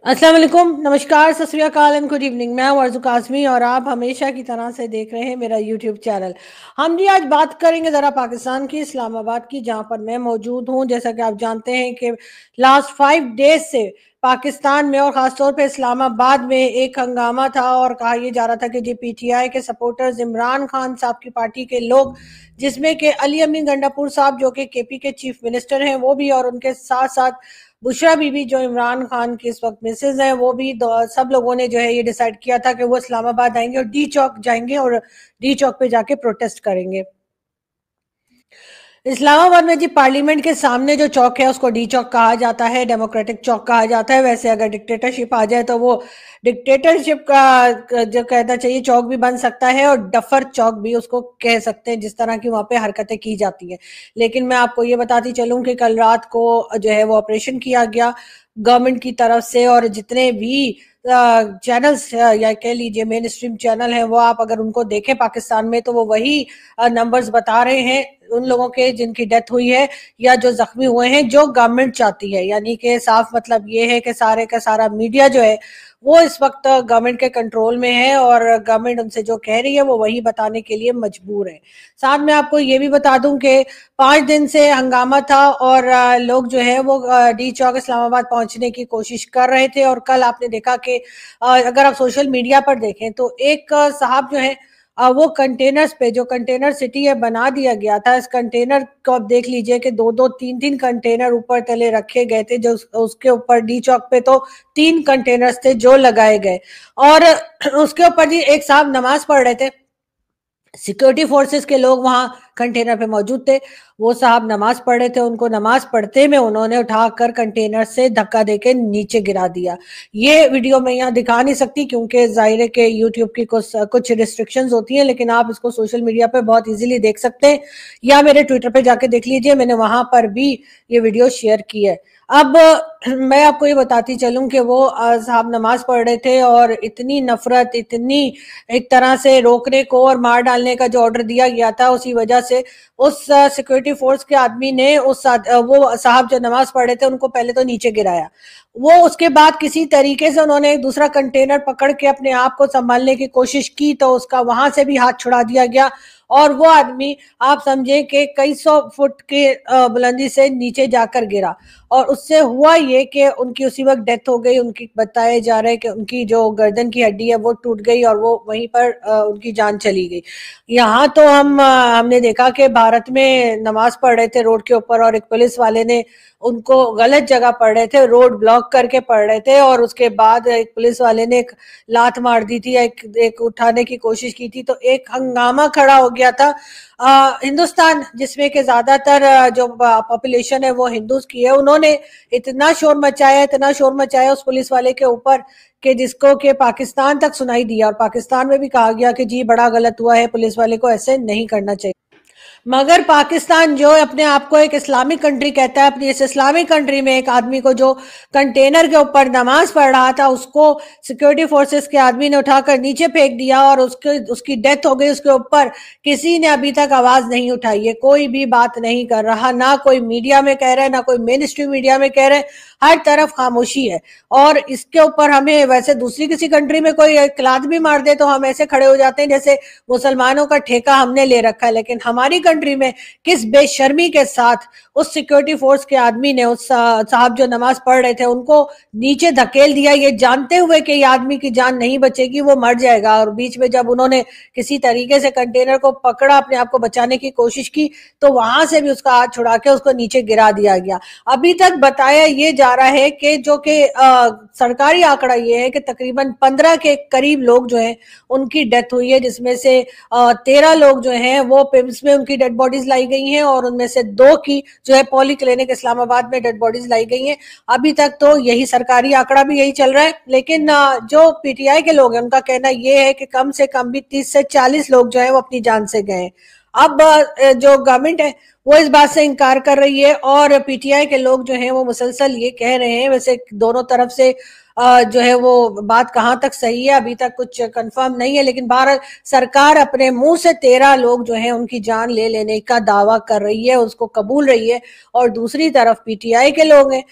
अस्सलाम वालेकुम, नमस्कार, सत श्री अकाल एंड गुड इवनिंग। मैं हूं अर्ज़ू काज़मी और आप हमेशा की तरह से देख रहे हैं मेरा यूट्यूब चैनल। हम जी आज बात करेंगे ज़रा पाकिस्तान की, इस्लामाबाद की, जहां पर मैं मौजूद हूं। जैसा कि आप जानते हैं कि लास्ट 5 डेज से पाकिस्तान में और ख़ासतौर पे इस्लामाबाद में एक हंगामा था और कहा यह जा रहा था कि जी पीटीआई के सपोर्टर्स, इमरान खान साहब की पार्टी के लोग, जिसमें कि अली अमीन गंडापुर साहब जो कि केपी के चीफ मिनिस्टर हैं वो भी, और उनके साथ साथ बुशरा बीबी जो इमरान खान की इस वक्त मिसेज हैं वो भी, सब लोगों ने जो है ये डिसाइड किया था कि वो इस्लामाबाद आएंगे और डी चौक जाएंगे और डी चौक पे जाके प्रोटेस्ट करेंगे। इस्लामाबाद में जी पार्लियामेंट के सामने जो चौक है उसको डी चौक कहा जाता है, डेमोक्रेटिक चौक कहा जाता है। वैसे अगर डिक्टेटरशिप आ जाए तो वो डिक्टेटरशिप का जो कहना चाहिए चौक भी बन सकता है, और डफर चौक भी उसको कह सकते हैं, जिस तरह की वहां पे हरकतें की जाती हैं। लेकिन मैं आपको ये बताती चलूं कि कल रात को जो है वो ऑपरेशन किया गया गवर्नमेंट की तरफ से, और जितने भी चैनल्स या कह लीजिए मेन स्ट्रीम चैनल हैं वो आप अगर उनको देखें पाकिस्तान में तो वो वही नंबर्स बता रहे हैं उन लोगों के जिनकी डेथ हुई है या जो जख्मी हुए हैं, जो गवर्नमेंट चाहती है। यानी कि साफ मतलब ये है कि सारे का सारा मीडिया जो है वो इस वक्त गवर्नमेंट के कंट्रोल में है और गवर्नमेंट उनसे जो कह रही है वो वही बताने के लिए मजबूर है। साथ में आपको ये भी बता दूं कि 5 दिन से हंगामा था और लोग जो है वो डी चौक इस्लामाबाद पहुंचने की कोशिश कर रहे थे। और कल आपने देखा कि अगर आप सोशल मीडिया पर देखें तो एक साहब जो है वो कंटेनर्स पे, जो कंटेनर सिटी है बना दिया गया था, इस कंटेनर को आप देख लीजिए कि दो दो तीन तीन कंटेनर ऊपर तले रखे गए थे, जो उसके ऊपर डी चौक पे तो 3 कंटेनर्स थे जो लगाए गए। और उसके ऊपर जी एक साहब नमाज पढ़ रहे थे, सिक्योरिटी फोर्सेस के लोग वहां कंटेनर पे मौजूद थे। वो साहब नमाज पढ़ रहे थे, उनको नमाज पढ़ते में उन्होंने उठाकर कंटेनर से धक्का देके नीचे गिरा दिया। ये वीडियो मैं यहाँ दिखा नहीं सकती क्योंकि जाहिर है कि यूट्यूब की कुछ रिस्ट्रिक्शंस होती हैं, लेकिन आप इसको सोशल मीडिया पे बहुत इजीली देख सकते हैं या मेरे ट्विटर पे जाके देख लीजिए, मैंने वहां पर भी ये वीडियो शेयर की है। अब मैं आपको ये बताती चलूं कि वो साहब नमाज पढ़ रहे थे और इतनी नफरत, इतनी एक तरह से रोकने को और मार डालने का जो ऑर्डर दिया गया था, उसी वजह से उस सिक्योरिटी फोर्स के आदमी ने वो साहब जो नमाज पढ़ रहे थे उनको पहले तो नीचे गिराया। वो उसके बाद किसी तरीके से उन्होंने एक दूसरा कंटेनर पकड़ के अपने आप को संभालने की कोशिश की तो उसका वहां से भी हाथ छुड़ा दिया गया और वो आदमी आप समझे कि कई सौ फुट के बुलंदी से नीचे जाकर गिरा। और उससे हुआ ये कि उनकी उसी वक्त डेथ हो गई। उनकी बताया जा रहा है कि उनकी जो गर्दन की हड्डी है वो टूट गई और वो वहीं पर उनकी जान चली गई। यहाँ तो हमने देखा कि भारत में नमाज पढ़ रहे थे रोड के ऊपर और एक पुलिस वाले ने उनको गलत जगह पढ़ रहे थे, रोड ब्लॉक करके पढ़ रहे थे, और उसके बाद एक पुलिस वाले ने एक लात मार दी थी, एक उठाने की कोशिश की थी, तो एक हंगामा खड़ा हो गया था। हिंदुस्तान जिसमें कि ज्यादातर जो पॉपुलेशन है वो हिंदूज की है, उन्होंने इतना शोर मचाया उस पुलिस वाले के ऊपर कि जिसको कि पाकिस्तान तक सुनाई दिया और पाकिस्तान में भी कहा गया कि जी बड़ा गलत हुआ है, पुलिस वाले को ऐसे नहीं करना चाहिए। मगर पाकिस्तान जो अपने आप को एक इस्लामिक कंट्री कहता है, अपनी इस इस्लामिक कंट्री में एक आदमी को जो कंटेनर के ऊपर नमाज पढ़ रहा था उसको सिक्योरिटी फोर्सेस के आदमी ने उठाकर नीचे फेंक दिया और उसकी डेथ हो गई। उसके ऊपर किसी ने अभी तक आवाज नहीं उठाई है, कोई भी बात नहीं कर रहा, ना कोई मीडिया में कह रहा है, ना कोई मेन स्ट्रीम मीडिया में कह रहे हैं, हर तरफ खामोशी है। और इसके ऊपर हमें वैसे दूसरी किसी कंट्री में कोई एक लात भी मार दे तो हम ऐसे खड़े हो जाते हैं जैसे मुसलमानों का ठेका हमने ले रखा है, लेकिन हमारी कंट्री में किस बेशर्मी के साथ उस सिक्योरिटी फोर्स के आदमी ने उस साहब जो नमाज पढ़ रहे थे उनको नीचे धकेल दिया, ये जानते हुए कि ये आदमी की जान नहीं बचेगी, वो मर जाएगा। और बीच में जब उन्होंने किसी तरीके से कंटेनर को पकड़ा, अपने आप को बचाने की कोशिश की, तो वहां से भी उसका हाथ छुड़ा के उसको नीचे गिरा दिया गया। अभी तक बताया ये जा रहा है कि जो कि सरकारी आंकड़ा ये है कि तकरीबन 15 के करीब लोग जो हैं उनकी डेथ हुई है, जिसमें से 13 लोग जो हैं वो पिम्स में उनकी डेड बॉडीज लाई गई हैं और उनमें से 2 की जो है पॉली क्लिनिक इस्लामाबाद में डेड बॉडीज लाई गई हैं। अभी तक तो यही सरकारी आंकड़ा भी यही चल रहा है, लेकिन जो पीटीआई के लोग हैं उनका कहना ये है कि कम से कम भी 30 से 40 लोग जो है वो अपनी जान से गए। अब जो गवर्नमेंट है वो इस बात से इनकार कर रही है। और पीटीआई के लोग जो हैं वो मुसलसल ये कह रहे हैं, वैसे दोनों तरफ से जो है वो बात कहां तक सही है अभी तक कुछ कंफर्म नहीं है, लेकिन बहरहाल सरकार अपने मुंह से 13 लोग जो हैं उनकी जान ले लेने का दावा कर रही है, उसको कबूल रही है। और दूसरी तरफ पीटीआई के लोग हैं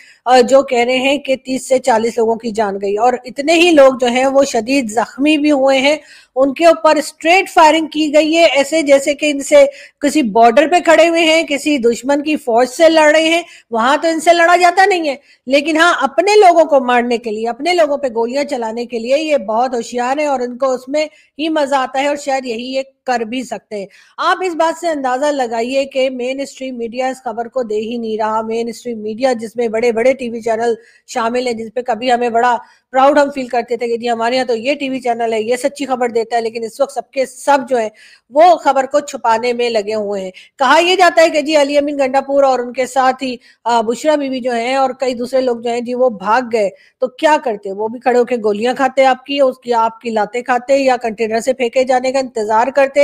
जो कह रहे हैं कि 30 से 40 लोगों की जान गई, और इतने ही लोग जो हैं वो शदीद जख्मी भी हुए हैं। उनके ऊपर स्ट्रेट फायरिंग की गई है, ऐसे जैसे कि इनसे किसी बॉर्डर पे खड़े हुए हैं, किसी दुश्मन की फौज से लड़ रहे हैं। वहां तो इनसे लड़ा जाता नहीं है, लेकिन हाँ अपने लोगों को मारने के लिए, अपने लोगों पे गोलियां चलाने के लिए ये बहुत होशियार है और इनको उसमें ही मजा आता है, और शायद यही ये कर भी सकते हैं। आप इस बात से अंदाजा लगाइए कि मेन स्ट्रीम मीडिया इस खबर को दे ही नहीं रहा। मेन स्ट्रीम मीडिया जिसमें बड़े बड़े टीवी चैनल शामिल हैं, जिसपे कभी हमें बड़ा प्राउड हम फील करते थे कि जी हमारे यहाँ तो ये टीवी चैनल है, ये सच्ची खबर देता है, लेकिन इस वक्त सबके सब जो है वो खबर को छुपाने में लगे हुए हैं। कहा यह जाता है कि जी अली अमीन गंडापुर और उनके साथ ही बुशरा बीबी जो है और कई दूसरे लोग जो हैं जी वो भाग गए, तो क्या करते? वो भी खड़े होकर गोलियां खाते आपकी, उसकी आपकी लाते खाते, या कंटेनर से फेंके जाने का इंतजार करते?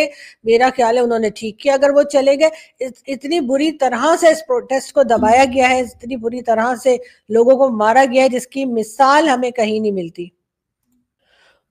मेरा ख्याल है उन्होंने ठीक किया अगर वो चले गए। इतनी बुरी तरह से इस प्रोटेस्ट को दबाया गया है, इतनी बुरी तरह से लोगों को मारा गया है, जिसकी मिसाल हमें कहीं नहीं मिलती।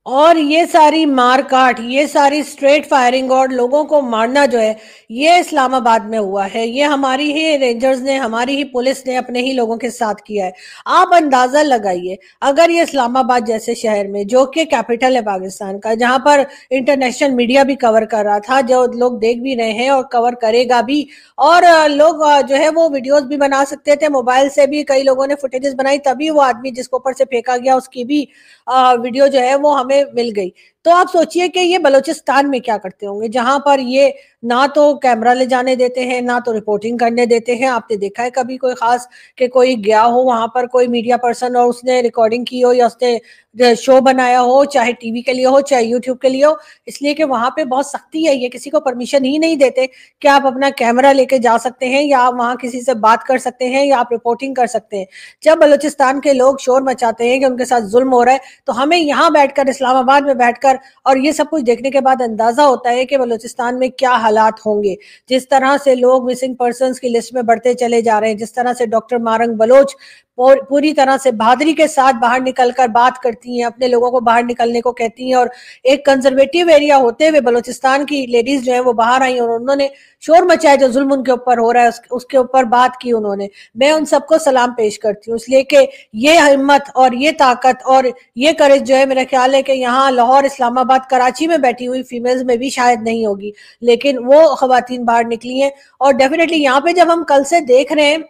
और ये सारी मार काट, ये सारी स्ट्रेट फायरिंग और लोगों को मारना जो है ये इस्लामाबाद में हुआ है। ये हमारी ही रेंजर्स ने, हमारी ही पुलिस ने अपने ही लोगों के साथ किया है। आप अंदाजा लगाइए अगर ये इस्लामाबाद जैसे शहर में, जो कि कैपिटल है पाकिस्तान का, जहां पर इंटरनेशनल मीडिया भी कवर कर रहा था, जो लोग देख भी रहे हैं और कवर करेगा भी, और लोग जो है वो वीडियोस भी बना सकते थे, मोबाइल से भी कई लोगों ने फुटेजेस बनाई, तभी वो आदमी जिसको ऊपर से फेंका गया उसकी भी वीडियो जो है वो हमें मिल गई। तो आप सोचिए कि ये बलूचिस्तान में क्या करते होंगे, जहां पर ये ना तो कैमरा ले जाने देते हैं, ना तो रिपोर्टिंग करने देते हैं। आपने देखा है कभी कोई खास कि कोई गया हो वहां पर, कोई मीडिया पर्सन, और उसने रिकॉर्डिंग की हो या उसने शो बनाया हो, चाहे टीवी के लिए हो चाहे यूट्यूब के लिए हो? इसलिए कि वहां पे बहुत सख्ती है, ये किसी को परमिशन ही नहीं देते कि आप अपना कैमरा लेके जा सकते हैं, या आप वहां किसी से बात कर सकते हैं, या आप रिपोर्टिंग कर सकते हैं। जब बलूचिस्तान के लोग शोर मचाते हैं कि उनके साथ जुल्म हो रहा है, तो हमें यहाँ बैठकर, इस्लामाबाद में बैठकर और ये सब कुछ देखने के बाद अंदाजा होता है कि बलूचिस्तान में क्या हालात होंगे। जिस तरह से लोग मिसिंग पर्संस की लिस्ट में बढ़ते चले जा रहे हैं, जिस तरह से डॉक्टर मारंग बलोच पूरी तरह से बहादुरी के साथ बाहर निकलकर बात करती हैं, अपने लोगों को बाहर निकलने को कहती हैं, और एक कंजर्वेटिव एरिया होते हुए बलूचिस्तान की लेडीज जो है वो बाहर आई और उन्होंने शोर मचाया, जो जुल्म उनके ऊपर हो रहा है उसके ऊपर बात की उन्होंने। मैं उन सबको सलाम पेश करती हूँ, इसलिए कि ये हिम्मत और ये ताकत और ये करेज जो है, मेरा ख्याल है कि यहाँ लाहौर, इस्लामाबाद, कराची में बैठी हुई फीमेल्स में भी शायद नहीं होगी, लेकिन वो खवातीन बाहर निकली हैं। और डेफिनेटली यहाँ पे जब हम कल से देख रहे हैं,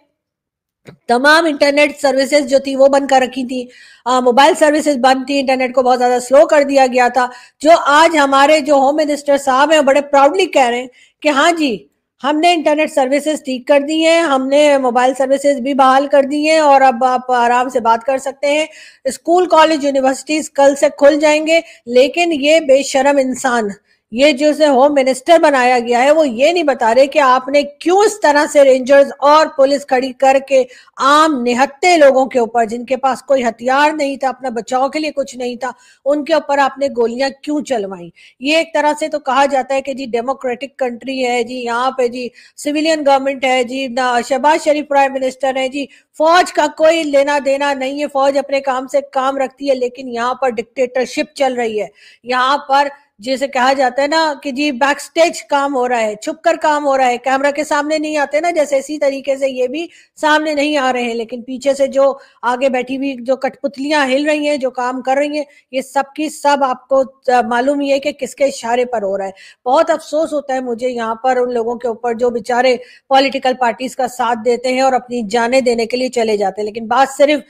तमाम इंटरनेट सर्विसेज जो थी वो बंद कर रखी थी, मोबाइल सर्विसेज बंद थी, इंटरनेट को बहुत ज्यादा स्लो कर दिया गया था। जो आज हमारे जो होम मिनिस्टर साहब हैं बड़े प्राउडली कह रहे हैं कि हाँ जी हमने इंटरनेट सर्विसेज ठीक कर दी हैं, हमने मोबाइल सर्विसेज भी बहाल कर दी हैं, और अब आप आराम से बात कर सकते हैं। स्कूल, कॉलेज, यूनिवर्सिटीज कल से खुल जाएंगे। लेकिन ये बेशरम इंसान, ये जो से होम मिनिस्टर बनाया गया है, वो ये नहीं बता रहे कि आपने क्यों इस तरह से रेंजर्स और पुलिस खड़ी करके आम निहत्थे लोगों के ऊपर, जिनके पास कोई हथियार नहीं था, अपना बचाव के लिए कुछ नहीं था, उनके ऊपर आपने गोलियां क्यों चलवाई? ये एक तरह से तो कहा जाता है कि जी डेमोक्रेटिक कंट्री है जी, यहाँ पे जी सिविलियन गवर्नमेंट है जी, शहबाज शरीफ प्राइम मिनिस्टर है जी, फौज का कोई लेना देना नहीं है, फौज अपने काम से काम रखती है। लेकिन यहाँ पर डिक्टेटरशिप चल रही है, यहाँ पर जैसे कहा जाता है ना कि जी बैक स्टेज काम हो रहा है, छुपकर काम हो रहा है, कैमरा के सामने नहीं आते ना, जैसे इसी तरीके से ये भी सामने नहीं आ रहे हैं, लेकिन पीछे से जो आगे बैठी हुई जो कठपुतलियां हिल रही हैं, जो काम कर रही हैं, ये सब की सब आपको मालूम ही है कि किसके इशारे पर हो रहा है। बहुत अफसोस होता है मुझे यहाँ पर उन लोगों के ऊपर जो बेचारे पॉलिटिकल पार्टीज का साथ देते हैं और अपनी जानें देने के लिए चले जाते हैं। लेकिन बात सिर्फ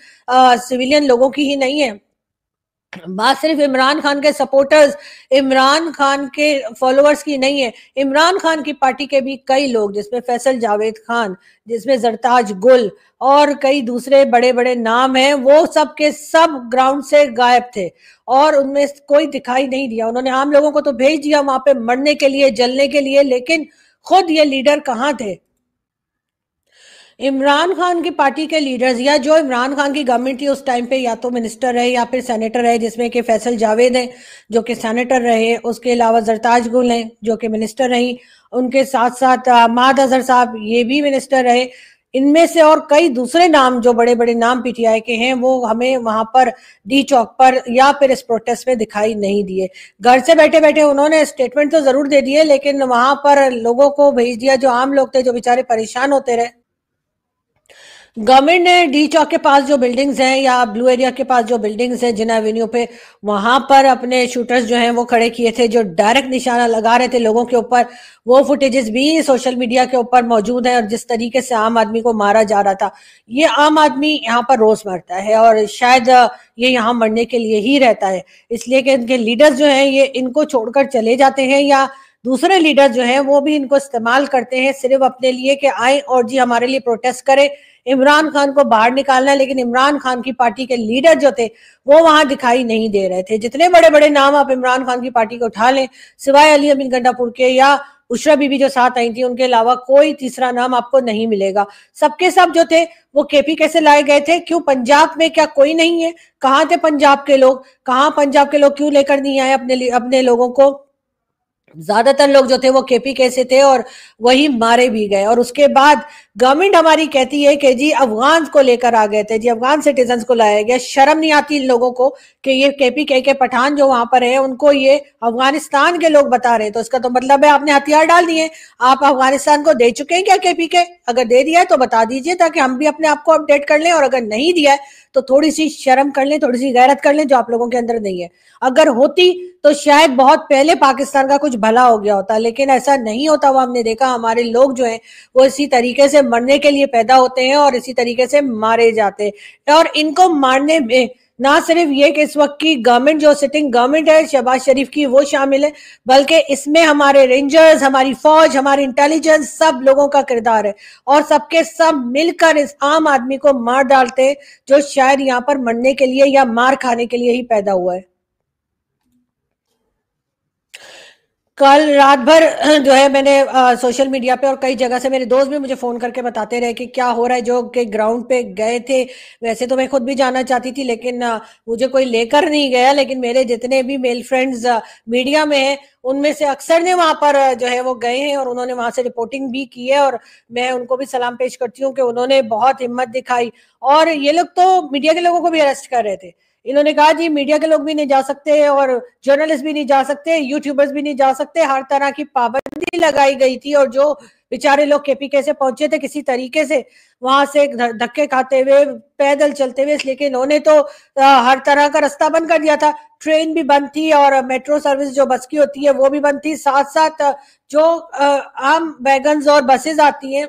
सिविलियन लोगों की ही नहीं है, बात सिर्फ इमरान खान के सपोर्टर्स, इमरान खान के फॉलोअर्स की नहीं है, इमरान खान की पार्टी के भी कई लोग, जिसमें फैसल जावेद खान, जिसमें जरताज गुल और कई दूसरे बड़े बड़े नाम हैं, वो सब के सब ग्राउंड से गायब थे और उनमें कोई दिखाई नहीं दिया। उन्होंने आम लोगों को तो भेज दिया वहां पे मरने के लिए, जलने के लिए, लेकिन खुद ये लीडर कहाँ थे? इमरान खान की पार्टी के लीडर्स या जो इमरान खान की गवर्नमेंट थी उस टाइम पे, या तो मिनिस्टर है या फिर सेनेटर है, जिसमें कि फैसल जावेद हैं जो कि सेनेटर रहे, उसके अलावा जरताज गुल हैं जो कि मिनिस्टर रही, उनके साथ साथ माद अजहर साहब, ये भी मिनिस्टर रहे। इनमें से और कई दूसरे नाम, जो बड़े बड़े नाम पीटीआई के हैं, वो हमें वहां पर डी चौक पर या फिर इस प्रोटेस्ट में दिखाई नहीं दिए। घर से बैठे बैठे उन्होंने स्टेटमेंट तो जरूर दे दिए, लेकिन वहां पर लोगों को भेज दिया, जो आम लोग थे, जो बेचारे परेशान होते रहे। गवर्नमेंट ने डी चौक के पास जो बिल्डिंग्स हैं या ब्लू एरिया के पास जो बिल्डिंग्स हैं जिना एवेन्यू पे, वहां पर अपने शूटर्स जो हैं वो खड़े किए थे, जो डायरेक्ट निशाना लगा रहे थे लोगों के ऊपर। वो फुटेजेस भी सोशल मीडिया के ऊपर मौजूद है, और जिस तरीके से आम आदमी को मारा जा रहा था, ये आम आदमी यहाँ पर रोज मरता है, और शायद ये यहाँ मरने के लिए ही रहता है, इसलिए कि इनके लीडर्स जो हैं ये इनको छोड़कर चले जाते हैं, या दूसरे लीडर जो हैं वो भी इनको इस्तेमाल करते हैं सिर्फ अपने लिए, कि आए और जी हमारे लिए प्रोटेस्ट करें, इमरान खान को बाहर निकालना है। लेकिन इमरान खान की पार्टी के लीडर जो थे वो वहां दिखाई नहीं दे रहे थे। जितने बड़े बड़े नाम आप इमरान खान की पार्टी को उठा लें, सिवाय अली अमीन गंडापुर के या उशरा बीबी जो साथ आई थी, उनके अलावा कोई तीसरा नाम आपको नहीं मिलेगा। सबके सब जो थे वो केपी कैसे लाए गए थे? क्यों पंजाब में क्या कोई नहीं है? कहाँ थे पंजाब के लोग? कहाँ पंजाब के लोग क्यों लेकर नहीं आए अपने लोगों को? ज्यादातर लोग जो थे वो केपी कैसे थे, और वही मारे भी गए। और उसके बाद गवर्नमेंट हमारी कहती है कि जी अफगान को लेकर आ गए थे, जी अफगान सिटीजन को लाया गया। शर्म नहीं आती इन लोगों को कि ये केपी के पठान जो वहां पर है उनको ये अफगानिस्तान के लोग बता रहे हैं? तो इसका तो मतलब है आपने हथियार डाल दिए। आप अफगानिस्तान को दे चुके हैं क्या केपी के? अगर दे दिया है तो बता दीजिए, ताकि हम भी अपने आप को अपडेट कर लें, और अगर नहीं दिया है तो थोड़ी सी शर्म कर लें, थोड़ी सी गैरत कर लें, जो आप लोगों के अंदर नहीं है। अगर होती तो शायद बहुत पहले पाकिस्तान का कुछ भला हो गया होता, लेकिन ऐसा नहीं होता। वो हमने देखा, हमारे लोग जो हैं वो इसी तरीके से मरने के लिए पैदा होते हैं और इसी तरीके से मारे जाते हैं। और इनको मारने में ना सिर्फ ये कि इस वक्त की गवर्नमेंट, जो सिटिंग गवर्नमेंट है शहबाज शरीफ की, वो शामिल है, बल्कि इसमें हमारे रेंजर्स, हमारी फौज, हमारी इंटेलिजेंस, सब लोगों का किरदार है, और सबके सब मिलकर इस आम आदमी को मार डालते हैं, जो शायद यहाँ पर मरने के लिए या मार खाने के लिए ही पैदा हुआ है। कल रात भर जो है मैंने सोशल मीडिया पे और कई जगह से मेरे दोस्त भी मुझे फोन करके बताते रहे कि क्या हो रहा है, जो कि ग्राउंड पे गए थे। वैसे तो मैं खुद भी जाना चाहती थी, लेकिन मुझे कोई लेकर नहीं गया। लेकिन मेरे जितने भी मेल फ्रेंड्स मीडिया में हैं, उनमें से अक्सर ने वहां पर जो है वो गए हैं, और उन्होंने वहां से रिपोर्टिंग भी की है, और मैं उनको भी सलाम पेश करती हूँ कि उन्होंने बहुत हिम्मत दिखाई। और ये लोग तो मीडिया के लोगों को भी अरेस्ट कर रहे थे। इन्होंने कहा जी मीडिया के लोग भी नहीं जा सकते, और जर्नलिस्ट भी नहीं जा सकते, यूट्यूबर्स भी नहीं जा सकते, हर तरह की पाबंदी लगाई गई थी। और जो बेचारे लोग केपी कैसे पहुंचे थे किसी तरीके से वहां से धक्के खाते हुए, पैदल चलते हुए, लेकिन इन्होंने तो हर तरह का रास्ता बंद कर दिया था। ट्रेन भी बंद थी, और मेट्रो सर्विस जो बस की होती है वो भी बंद थी। साथ साथ जो आम वैगन्स और बसेस आती हैं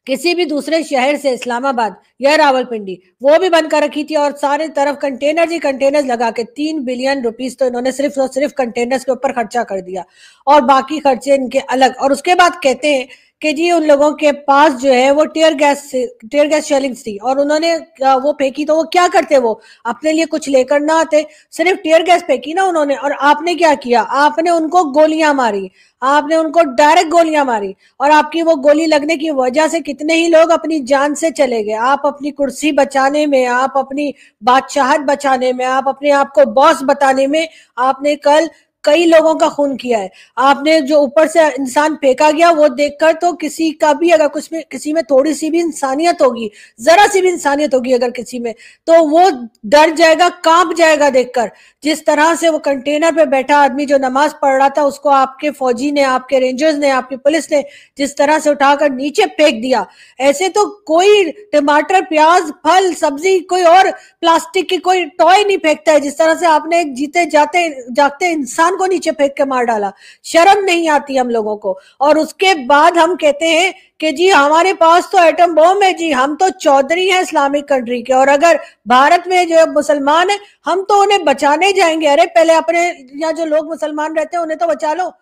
किसी भी दूसरे शहर से, इस्लामाबाद या रावलपिंडी, वो भी बंद कर रखी थी। और सारे तरफ कंटेनर ही कंटेनर्स लगा के 3 बिलियन रुपीस तो इन्होंने सिर्फ और सिर्फ कंटेनर्स के ऊपर खर्चा कर दिया, और बाकी खर्चे इनके अलग। और उसके बाद कहते हैं कि जी उन लोगों के पास जो है वो टीयर गैस शेलिंग्स थी, और उन्होंने वो फेंकी। तो वो क्या करते, वो अपने लिए कुछ लेकर ना आते, सिर्फ टीयर गैस फेंकी ना उन्होंने। और आपने क्या किया? आपने उनको गोलियां मारी, आपने उनको डायरेक्ट गोलियां मारी, और आपकी वो गोली लगने की वजह से कितने ही लोग अपनी जान से चले गए। आप अपनी कुर्सी बचाने में, आप अपनी बादशाहत बचाने में, आप अपने आप को बॉस बताने में, आपने कल कई लोगों का खून किया है। आपने जो ऊपर से इंसान फेंका गया वो देखकर तो किसी का भी, अगर कुछ में किसी में थोड़ी सी भी इंसानियत होगी, जरा सी भी इंसानियत होगी अगर किसी में, तो वो डर जाएगा, कांप जाएगा देखकर। जिस तरह से वो कंटेनर पे बैठा आदमी जो नमाज पढ़ रहा था, उसको आपके फौजी ने, आपके रेंजर्स ने, आपकी पुलिस ने जिस तरह से उठाकर नीचे फेंक दिया, ऐसे तो कोई टमाटर, प्याज, फल, सब्जी, कोई और प्लास्टिक की कोई टॉय नहीं फेंकता है, जिस तरह से आपने एक जीते जाते जागते इंसान को नीचे फेंक के मार डाला। शर्म नहीं आती हम लोगों को? और उसके बाद हम कहते हैं कि जी हमारे पास तो एटम बॉम्ब है, जी हम तो चौधरी हैं इस्लामिक कंट्री के, और अगर भारत में जो मुसलमान है हम तो उन्हें बचाने जाएंगे। अरे पहले अपने यहाँ जो लोग मुसलमान रहते हैं उन्हें तो बचा लो,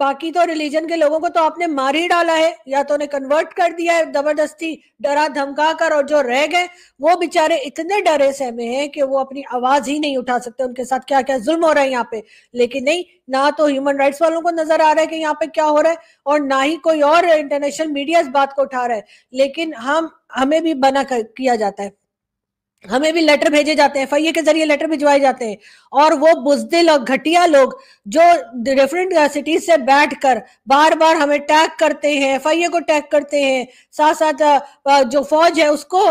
बाकी तो रिलीजन के लोगों को तो आपने मार ही डाला है, या तो उन्हें कन्वर्ट कर दिया है जबरदस्ती, डरा धमका कर। और जो रह गए वो बेचारे इतने डरे सहमे हैं कि वो अपनी आवाज ही नहीं उठा सकते। उनके साथ क्या क्या जुल्म हो रहा है यहाँ पे, लेकिन नहीं, ना तो ह्यूमन राइट्स वालों को नजर आ रहा है कि यहाँ पे क्या हो रहा है, और ना ही कोई और इंटरनेशनल मीडिया इस बात को उठा रहा है। लेकिन हमें भी बना किया जाता है। हमें भी लेटर भेजे जाते हैं, FIA के जरिए लेटर भिजवाए जाते हैं, और वो बुजदिल और घटिया लोग जो डिफरेंट सिटीज से बैठकर बार बार हमें टैग करते हैं, FIA को टैग करते हैं, साथ साथ जो फौज है उसको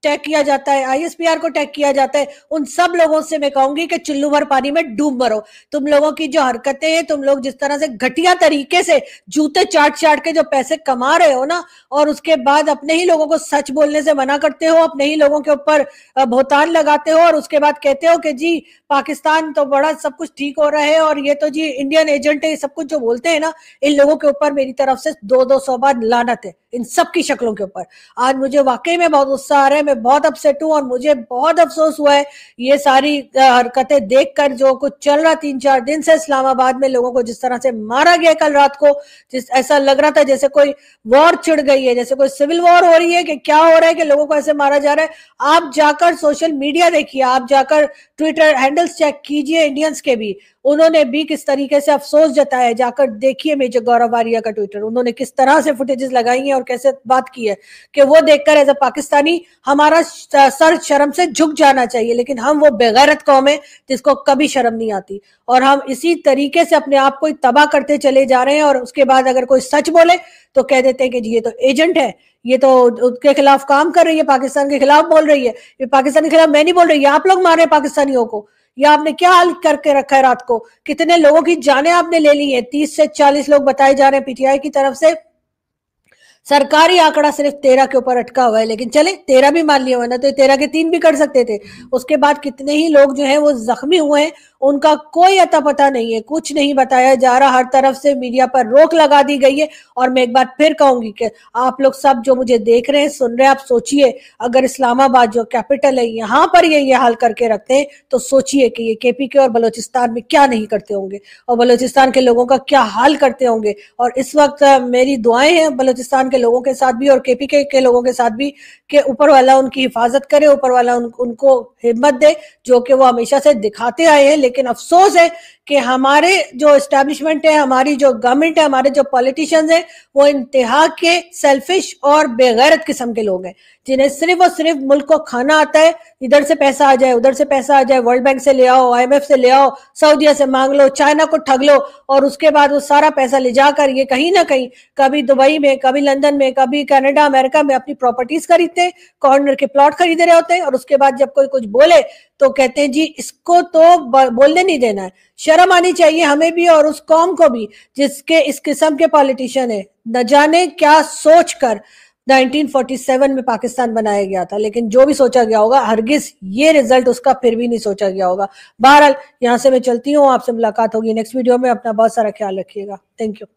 टैग किया जाता है, ISPR को टैग किया जाता है। उन सब लोगों से मैं कहूंगी कि चुल्लू भर पानी में डूब मरो। तुम लोगों की जो हरकतें हैं, तुम लोग जिस तरह से घटिया तरीके से जूते चाट चाट के जो पैसे कमा रहे हो ना, और उसके बाद अपने ही लोगों को सच बोलने से मना करते हो, अपने ही लोगों के ऊपर भौतान लगाते हो, और उसके बाद कहते हो कि जी पाकिस्तान तो बड़ा सब कुछ ठीक हो रहा है, और ये तो जी इंडियन एजेंट है, सब कुछ जो बोलते हैं ना, इन लोगों के ऊपर मेरी तरफ से 200 बार लानत है, इन सब की शक्लों के ऊपर। आज मुझे वाकई में बहुत गुस्सा आ रहा है, मैं बहुत अपसेट हूं, और मुझे बहुत अफसोस हुआ है ये सारी हरकतें देखकर, जो कुछ चल रहा 3-4 दिन से इस्लामाबाद में, लोगों को जिस तरह से मारा गया कल रात को, जिस ऐसा लग रहा था जैसे कोई वॉर छिड़ गई है, जैसे कोई सिविल वॉर हो रही है कि क्या हो रहा है कि लोगों को ऐसे मारा जा रहा है। आप जाकर सोशल मीडिया देखिए, आप जाकर ट्विटर हैंडल्स चेक कीजिए इंडियंस के भी, उन्होंने भी किस तरीके से अफसोस जताया। जाकर देखिए मेजर गौरव वारिया का ट्विटर, उन्होंने किस तरह से फुटेजेस लगाई हैं और कैसे बात की है कि वो देखकर एज अ पाकिस्तानी हमारा सर शर्म से झुक जाना चाहिए, लेकिन हम वो बेगैरत कौम है जिसको कभी शर्म नहीं आती, और हम इसी तरीके से अपने आप को तबाह करते चले जा रहे हैं। और उसके बाद अगर कोई सच बोले तो कह देते हैं कि ये तो एजेंट है, ये तो उसके खिलाफ काम कर रही है, पाकिस्तान के खिलाफ बोल रही है। ये पाकिस्तान के खिलाफ मैं नहीं बोल रही, ये आप लोग मार रहे हैं पाकिस्तानियों को। या आपने क्या हाल करके रखा है रात को, कितने लोगों की जानें आपने ले ली है, 30 से 40 लोग बताए जा रहे हैं PTI की तरफ से। सरकारी आंकड़ा सिर्फ 13 के ऊपर अटका हुआ है, लेकिन चले 13 भी मान लिया, वरना तो 13 के 3 भी कर सकते थे। उसके बाद कितने ही लोग जो हैं वो जख्मी हुए हैं, उनका कोई अता पता नहीं है, कुछ नहीं बताया जा रहा, हर तरफ से मीडिया पर रोक लगा दी गई है। और मैं एक बात फिर कहूंगी कि आप लोग सब जो मुझे देख रहे हैं, सुन रहे हैं, आप सोचिए, अगर इस्लामाबाद जो कैपिटल है यहाँ पर ये हाल करके रखते हैं, तो सोचिए कि ये KPK और बलोचिस्तान में क्या नहीं करते होंगे, और बलोचिस्तान के लोगों का क्या हाल करते होंगे। और इस वक्त मेरी दुआएं हैं बलोचिस्तान के लोगों के साथ भी और KPK के लोगों के साथ भी, कि ऊपर वाला उनकी हिफाजत करे, ऊपर वाला उनको हिम्मत दे, जो कि वो हमेशा से दिखाते आए हैं। लेकिन अफसोस है कि हमारे जो एस्टैब्लिशमेंट है, हमारी जो गवर्नमेंट है, हमारे जो पॉलिटिशियंस हैं, वो इंतहा के सेल्फिश और बेगैरत किस्म के लोग हैं, जिन्हें सिर्फ और सिर्फ मुल्क को खाना आता है। इधर से पैसा आ जाए, उधर से पैसा आ जाए, वर्ल्ड बैंक से ले आओ, IMF से ले आओ, सऊदीया से मांग लो, चाइना को ठग लो, और उसके बाद वो सारा पैसा ले जाकर ये कहीं ना कहीं, कभी दुबई में, कभी लंदन में, कभी कनाडा अमेरिका में अपनी प्रॉपर्टीज खरीदते, कॉर्नर के प्लॉट खरीद रहे होते हैं। और उसके बाद जब कोई कुछ बोले तो कहते हैं जी इसको तो बोलने नहीं देना है। शर्म आनी चाहिए हमें भी और उस कौम को भी जिसके इस किस्म के पॉलिटिशियन है। न जाने क्या सोचकर 1947 में पाकिस्तान बनाया गया था, लेकिन जो भी सोचा गया होगा, हरगिज ये रिजल्ट उसका फिर भी नहीं सोचा गया होगा। बहरहाल यहाँ से मैं चलती हूँ, आपसे मुलाकात होगी नेक्स्ट वीडियो में। अपना बहुत सारा ख्याल रखिएगा। Thank you.